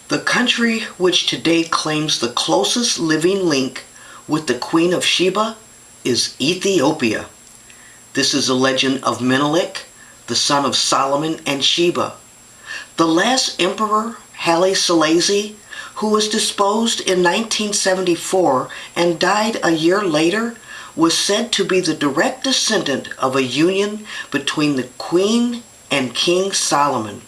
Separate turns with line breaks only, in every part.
The country which today claims the closest living link with the Queen of Sheba is Ethiopia. This is a legend of Menelik, the son of Solomon and Sheba. The last emperor, Haile Selassie, who was deposed in 1974 and died a year later, was said to be the direct descendant of a union between the Queen and King Solomon.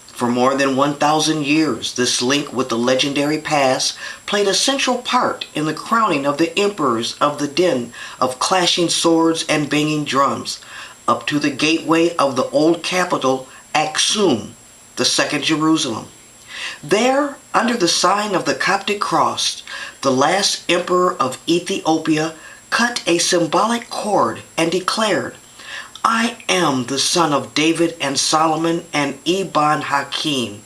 For more than 1,000 years, this link with the legendary past played a central part in the crowning of the emperors of the din of clashing swords and banging drums, up to the gateway of the old capital, Aksum, the second Jerusalem. There, under the sign of the Coptic cross, the last emperor of Ethiopia cut a symbolic cord and declared, "I am the son of David and Solomon and Ibn Hakim."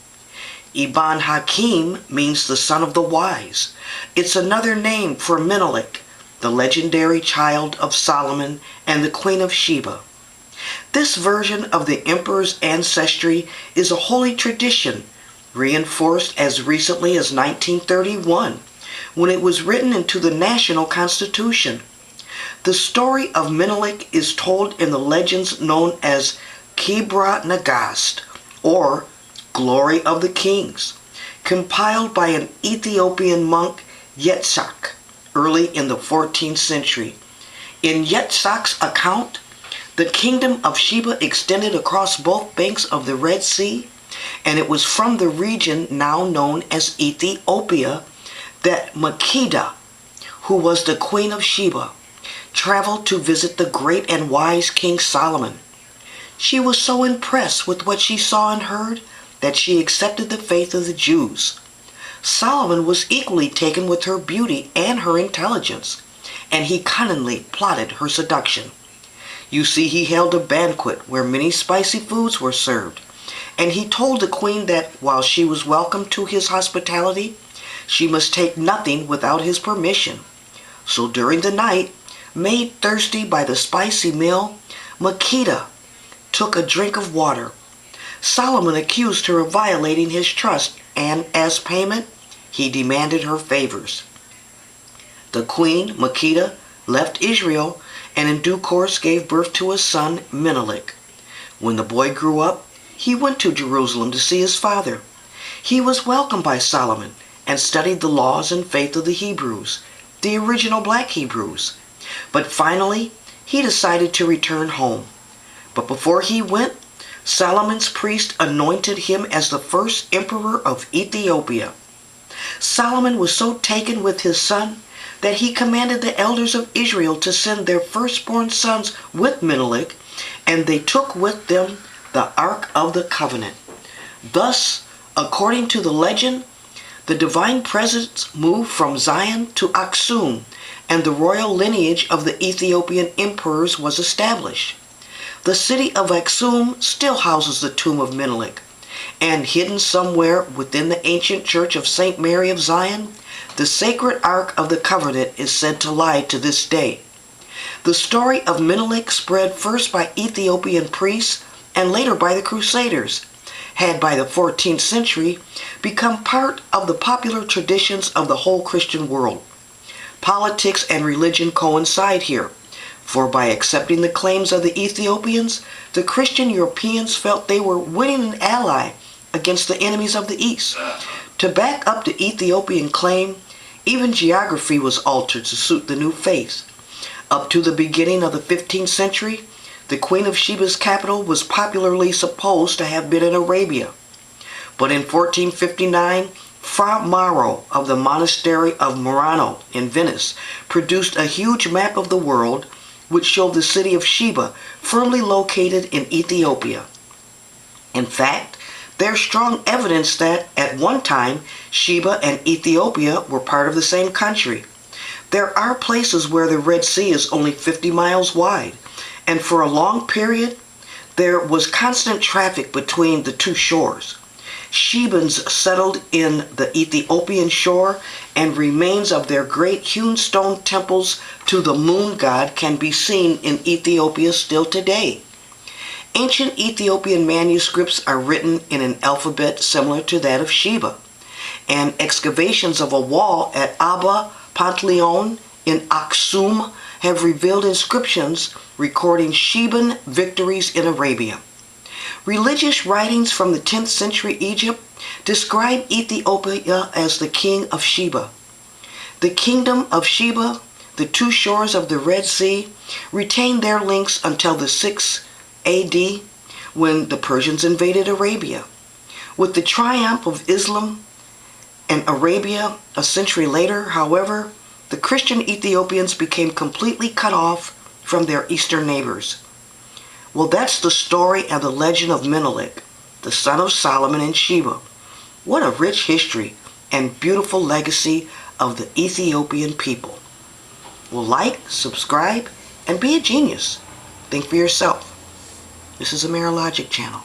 Ibn Hakim means the son of the wise. It's another name for Menelik, the legendary child of Solomon and the Queen of Sheba. This version of the emperor's ancestry is a holy tradition, reinforced as recently as 1931, when it was written into the national constitution. The story of Menelik is told in the legends known as Kibra Nagast, or Glory of the Kings, compiled by an Ethiopian monk, Yetzak, early in the 14th century. In Yetzak's account, the kingdom of Sheba extended across both banks of the Red Sea, and it was from the region now known as Ethiopia that Makeda, who was the Queen of Sheba, traveled to visit the great and wise King Solomon. She was so impressed with what she saw and heard that she accepted the faith of the Jews. Solomon was equally taken with her beauty and her intelligence, and he cunningly plotted her seduction. You see, he held a banquet where many spicy foods were served, and he told the queen that while she was welcome to his hospitality, she must take nothing without his permission. So during the night, made thirsty by the spicy meal, Makeda took a drink of water. Solomon accused her of violating his trust, and as payment, he demanded her favors. The queen, Makeda, left Israel and in due course gave birth to a son, Menelik. When the boy grew up, he went to Jerusalem to see his father. He was welcomed by Solomon and studied the laws and faith of the Hebrews, the original black Hebrews. But finally, he decided to return home. But before he went, Solomon's priest anointed him as the first emperor of Ethiopia. Solomon was so taken with his son that he commanded the elders of Israel to send their firstborn sons with Menelik, and they took with them the Ark of the Covenant. Thus, according to the legend, the divine presence moved from Zion to Aksum, and the royal lineage of the Ethiopian emperors was established. The city of Aksum still houses the tomb of Menelik, and hidden somewhere within the ancient church of St. Mary of Zion, the sacred Ark of the Covenant is said to lie to this day. The story of Menelik spread first by Ethiopian priests and later by the Crusaders, had by the 14th century become part of the popular traditions of the whole Christian world. Politics and religion coincide here, for by accepting the claims of the Ethiopians, the Christian Europeans felt they were winning an ally against the enemies of the East. To back up the Ethiopian claim, even geography was altered to suit the new faith. Up to the beginning of the 15th century, the Queen of Sheba's capital was popularly supposed to have been in Arabia. But in 1459, Fra Mauro of the monastery of Murano in Venice produced a huge map of the world which showed the city of Sheba firmly located in Ethiopia. In fact, there's strong evidence that at one time Sheba and Ethiopia were part of the same country. There are places where the Red Sea is only 50 miles wide, and for a long period there was constant traffic between the two shores. Shebans settled in the Ethiopian shore, and remains of their great hewn stone temples to the moon god can be seen in Ethiopia still today. Ancient Ethiopian manuscripts are written in an alphabet similar to that of Sheba, and excavations of a wall at Abba Panteleon in Aksum have revealed inscriptions recording Sheban victories in Arabia. Religious writings from the 10th century Egypt describe Ethiopia as the king of Sheba. The kingdom of Sheba, the two shores of the Red Sea, retained their links until the 6th AD when the Persians invaded Arabia. With the triumph of Islam and Arabia a century later, however, the Christian Ethiopians became completely cut off from their eastern neighbors. Well, that's the story and the legend of Menelik, the son of Solomon and Sheba. What a rich history and beautiful legacy of the Ethiopian people. Well, like, subscribe, and be a genius. Think for yourself. This is a Menelik channel.